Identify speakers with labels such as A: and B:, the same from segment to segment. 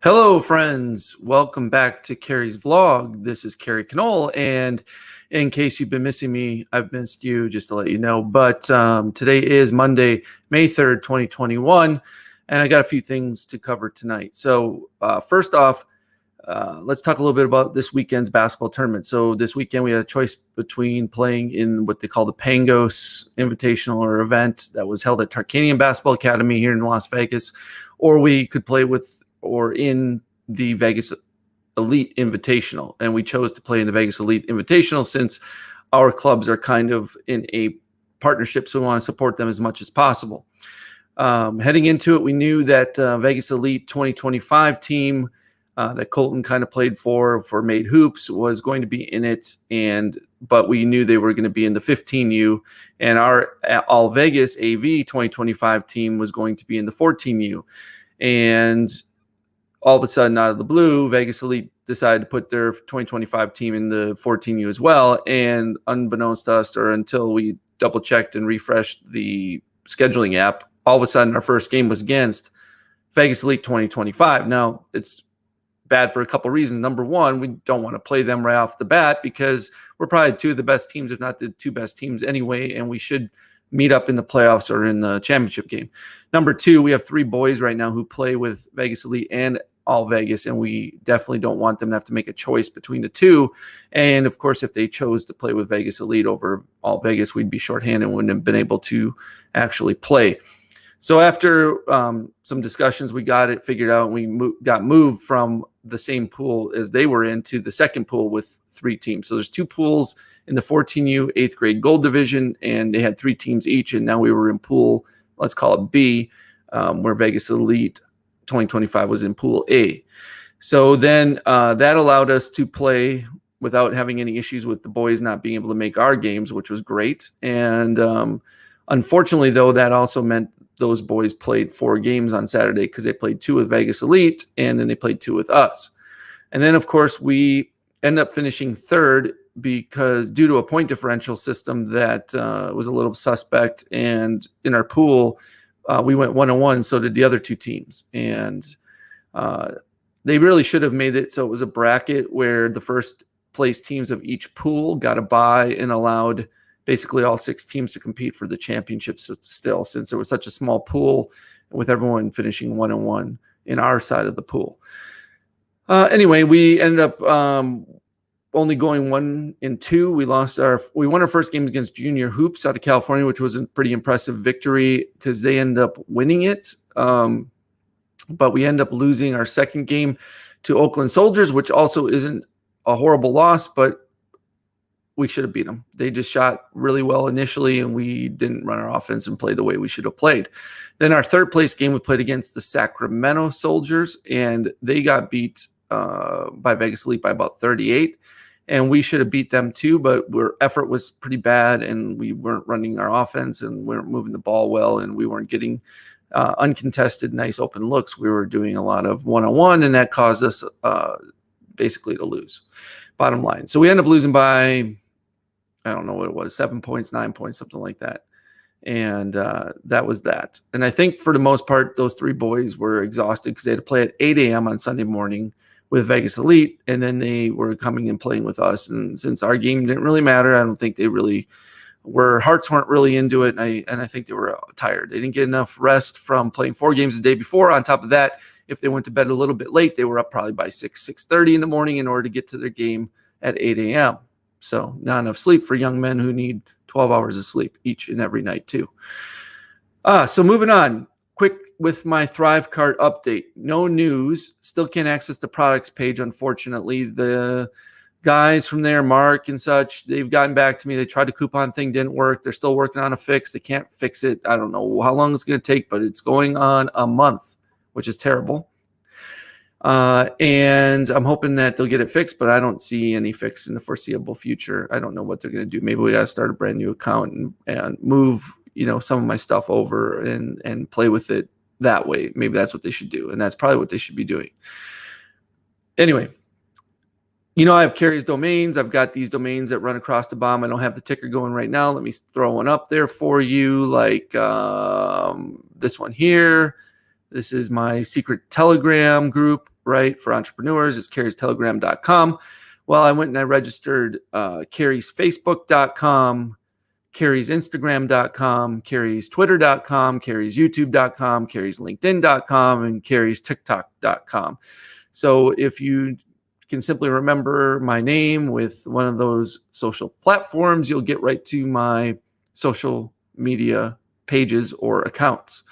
A: Hello, friends. Welcome back to Kerry's vlog. This is Kerry Knoll, and in case you've been missing me, I've missed you, just to let you know. But today is Monday, May 3rd, 2021, and I got a few things to cover tonight. So first off, let's talk a little bit about this weekend's basketball tournament. So this weekend we had a choice between playing in what they call the Pangos Invitational or event that was held at Tarkanian Basketball Academy here in Las Vegas, or we could play with or in the Vegas Elite Invitational. And we chose to play in the Vegas Elite Invitational since our clubs are kind of in a partnership, so we want to support them as much as possible. Heading into it, we knew that Vegas Elite 2025 team that Colton kind of played for Made Hoops was going to be in it, but we knew they were going to be in the 15U, and our All Vegas AV 2025 team was going to be in the 14U. And all of a sudden, out of the blue, Vegas Elite decided to put their 2025 team in the 14U as well. And unbeknownst to us, or until we double checked and refreshed the scheduling app, all of a sudden our first game was against Vegas Elite 2025. Now, it's bad for a couple of reasons. Number one, we don't want to play them right off the bat because we're probably two of the best teams, if not the two best teams anyway, and we should meet up in the playoffs or in the championship game. Number two, we have three boys right now who play with Vegas Elite and All Vegas, and we definitely don't want them to have to make a choice between the two. And of course, if they chose to play with Vegas Elite over All Vegas, we'd be shorthanded and wouldn't have been able to actually play. So after some discussions, we got it figured out, and we got moved from the same pool as they were in to the second pool with three teams. So there's two pools in the 14U 8th grade gold division, and they had three teams each, and now we were in pool, let's call it B, where Vegas Elite 2025 was in pool A. So then that allowed us to play without having any issues with the boys not being able to make our games, which was great. And unfortunately, though, that also meant those boys played 4 games on Saturday because they played 2 with Vegas Elite, and then they played 2 with us. And then, of course, we end up finishing third because due to a point differential system that was a little suspect, and in our pool, we went 1-1, so did the other two teams. And they really should have made it so it was a bracket where the first place teams of each pool got a bye and allowed basically all 6 teams to compete for the championships still, since it was such a small pool with everyone finishing 1-1 in our side of the pool. Anyway, we ended up only going 1-2. We won our first game against Junior Hoops out of California, which was a pretty impressive victory because they ended up winning it. But we ended up losing our second game to Oakland Soldiers, which also isn't a horrible loss, but we should have beat them. They just shot really well initially, and we didn't run our offense and play the way we should have played. Then our third place game, we played against the Sacramento Soldiers, and they got beat by Vegas Elite by about 38. And we should have beat them too, but our effort was pretty bad, and we weren't running our offense, and we weren't moving the ball well, and we weren't getting uncontested, nice open looks. We were doing a lot of one-on-one, and that caused us basically to lose, bottom line. So we ended up losing by, I don't know what it was, 7 points, 9 points, something like that. And that was that. And I think for the most part, those 3 boys were exhausted because they had to play at 8 a.m. on Sunday morning with Vegas Elite, and then they were coming and playing with us. And since our game didn't really matter, I don't think they really hearts weren't really into it. And I think they were tired. They didn't get enough rest from playing 4 games the day before. On top of that, if they went to bed a little bit late, they were up probably by 6:30 in the morning in order to get to their game at 8 a.m. So not enough sleep for young men who need 12 hours of sleep each and every night too. So moving on. Quick with my Thrive Cart update. No news. Still can't access the products page, unfortunately. The guys from there, Mark and such, they've gotten back to me. They tried the coupon thing, didn't work. They're still working on a fix. They can't fix it. I don't know how long it's going to take, but it's going on a month, which is terrible. And I'm hoping that they'll get it fixed, but I don't see any fix in the foreseeable future. I don't know what they're going to do. Maybe we got to start a brand new account and move, some of my stuff over and play with it that way. Maybe that's what they should do. And that's probably what they should be doing. Anyway, I have Kerry's domains. I've got these domains that run across the bottom. I don't have the ticker going right now. Let me throw one up there for you, like this one here. This is my secret Telegram group. right? For entrepreneurs, it's kerrystelegram.com. Well, I went and I registered kerrysfacebook.com, kerrysinstagram.com, kerrystwitter.com, kerrysyoutube.com, kerryslinkedin.com, and kerrystiktok.com. So if you can simply remember my name with one of those social platforms, you'll get right to my social media pages or accounts.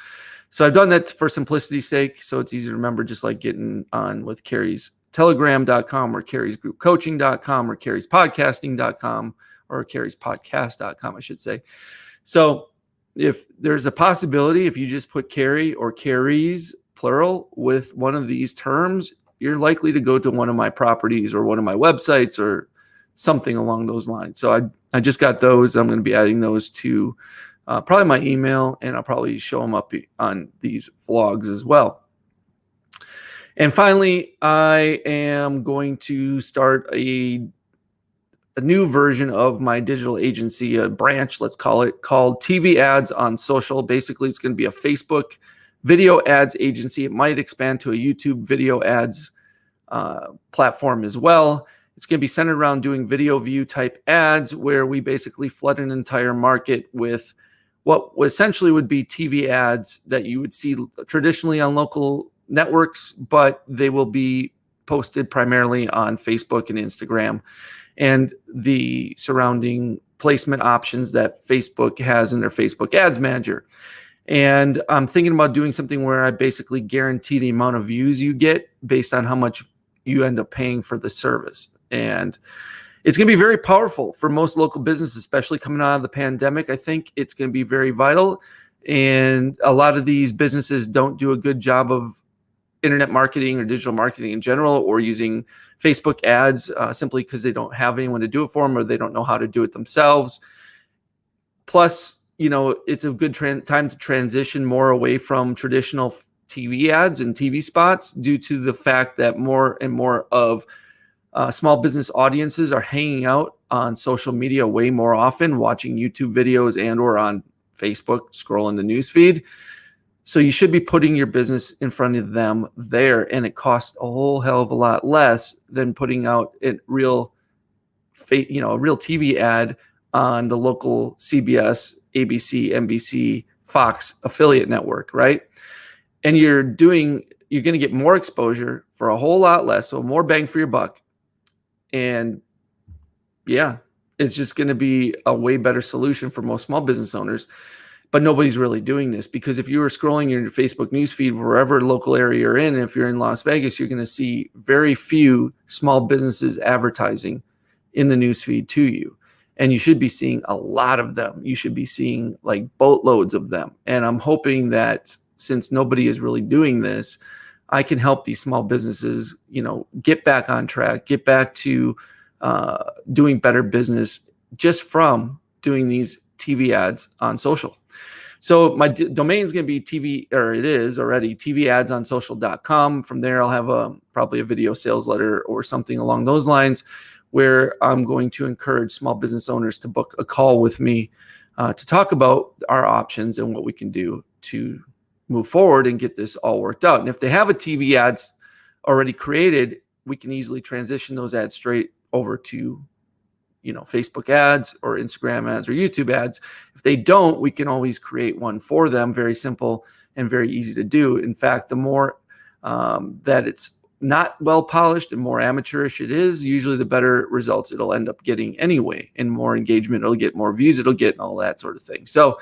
A: So I've done that for simplicity's sake, so it's easy to remember, just like getting on with kerrystelegram.com or kerrysgroupcoaching.com or kerryspodcasting.com or kerryspodcast.com, I should say. So if there's a possibility, if you just put Kerry or Kerry's, plural, with one of these terms, you're likely to go to one of my properties or one of my websites or something along those lines. So I just got those. I'm going to be adding those to probably my email, and I'll probably show them up on these vlogs as well. And finally, I am going to start a new version of my digital agency, a branch, let's call it, called TV Ads on Social. Basically, it's going to be a Facebook video ads agency. It might expand to a YouTube video ads platform as well. It's going to be centered around doing video view type ads, where we basically flood an entire market with what essentially would be TV ads that you would see traditionally on local networks, but they will be posted primarily on Facebook and Instagram and the surrounding placement options that Facebook has in their Facebook Ads Manager. And I'm thinking about doing something where I basically guarantee the amount of views you get based on how much you end up paying for the service. And it's going to be very powerful for most local businesses, especially coming out of the pandemic. I think it's going to be very vital. And a lot of these businesses don't do a good job of internet marketing or digital marketing in general, or using Facebook ads simply because they don't have anyone to do it for them, or they don't know how to do it themselves. Plus, it's a good time to transition more away from traditional TV ads and TV spots, due to the fact that more and more of small business audiences are hanging out on social media way more often, watching YouTube videos and or on Facebook, scrolling the newsfeed. So you should be putting your business in front of them there, and it costs a whole hell of a lot less than putting out a real TV ad on the local CBS, ABC, NBC, Fox affiliate network, right? And you're going to get more exposure for a whole lot less, so more bang for your buck. And yeah, it's just going to be a way better solution for most small business owners. But nobody's really doing this, because if you were scrolling your Facebook newsfeed, wherever local area you're in, if you're in Las Vegas, you're going to see very few small businesses advertising in the newsfeed to you. And you should be seeing a lot of them. You should be seeing like boatloads of them. And I'm hoping that since nobody is really doing this, I can help these small businesses, get back on track, get back to doing better business just from doing these TV ads on social. So my domain is going to be it is already tvadsonsocial.com. From there, I'll have probably a video sales letter or something along those lines, where I'm going to encourage small business owners to book a call with me to talk about our options and what we can do to move forward and get this all worked out. And if they have a TV ads already created, we can easily transition those ads straight over to Facebook ads or Instagram ads or YouTube ads. If they don't, we can always create one for them. Very simple and very easy to do. In fact, the more that it's not well polished and more amateurish it is, usually the better results it'll end up getting anyway, and more engagement it'll get, more views it'll get, and all that sort of thing. So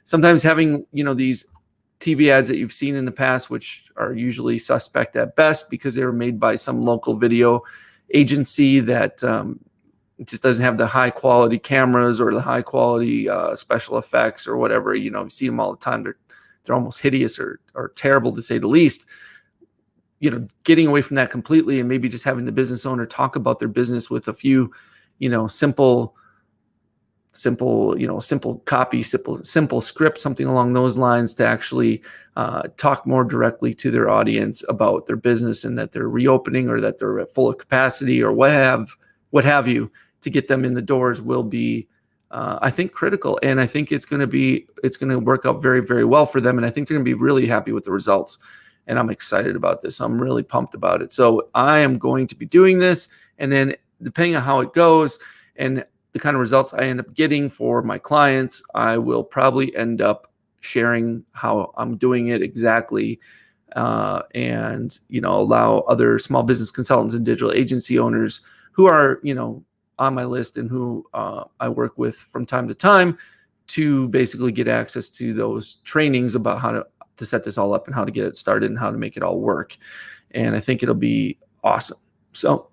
A: sometimes having these TV ads that you've seen in the past, which are usually suspect at best because they were made by some local video agency that just doesn't have the high quality cameras or the high quality special effects or whatever. You see them all the time. They're almost hideous or terrible, to say the least. Getting away from that completely, and maybe just having the business owner talk about their business with a few, simple copy, simple script, something along those lines, to actually talk more directly to their audience about their business and that they're reopening or that they're at full capacity or what have you, to get them in the doors will be, I think, critical. And I think it's going to work out very, very well for them. And I think they're going to be really happy with the results. and I'm excited about this. I'm really pumped about it. So I am going to be doing this, and then depending on how it goes and the kind of results I end up getting for my clients, I will probably end up sharing how I'm doing it exactly, and allow other small business consultants and digital agency owners who are on my list and who I work with from time to time to basically get access to those trainings about how to set this all up and how to get it started and how to make it all work. And I think it'll be awesome. So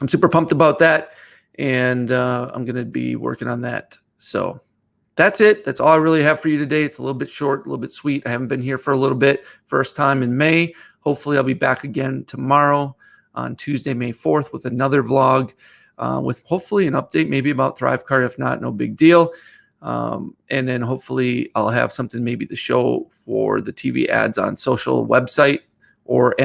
A: I'm super pumped about that, and I'm going to be working on that. So that's it. That's all I really have for you today. It's a little bit short, a little bit sweet. I haven't been here for a little bit. First time in May. Hopefully I'll be back again tomorrow on Tuesday, May 4th with another vlog, with hopefully an update maybe about ThriveCart. If not, no big deal. And then hopefully I'll have something maybe to show for the TV ads on social website, or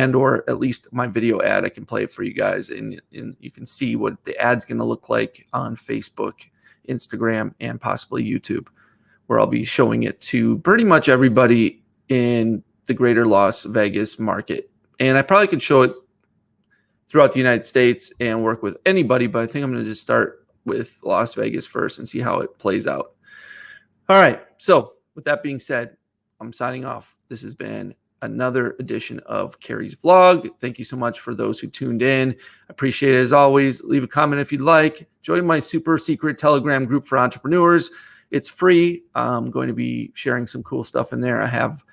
A: at least my video ad. I can play it for you guys, and you can see what the ad's going to look like on Facebook, Instagram, and possibly YouTube, where I'll be showing it to pretty much everybody in the greater Las Vegas market. And I probably could show it throughout the United States and work with anybody, but I think I'm going to just start with Las Vegas first and see how it plays out. All right. So with that being said, I'm signing off. This has been another edition of Kerry's vlog. Thank you so much for those who tuned in. I appreciate it as always. Leave a comment if you'd like. Join my super secret Telegram group for entrepreneurs. It's free. I'm going to be sharing some cool stuff in there. I have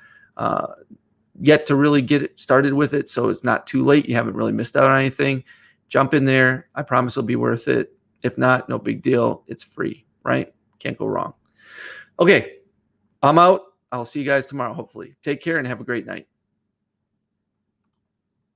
A: yet to really get it started with it, so it's not too late. You haven't really missed out on anything. Jump in there. I promise it'll be worth it. If not, no big deal. It's free, right? Can't go wrong. Okay, I'm out. I'll see you guys tomorrow, hopefully. Take care and have a great night.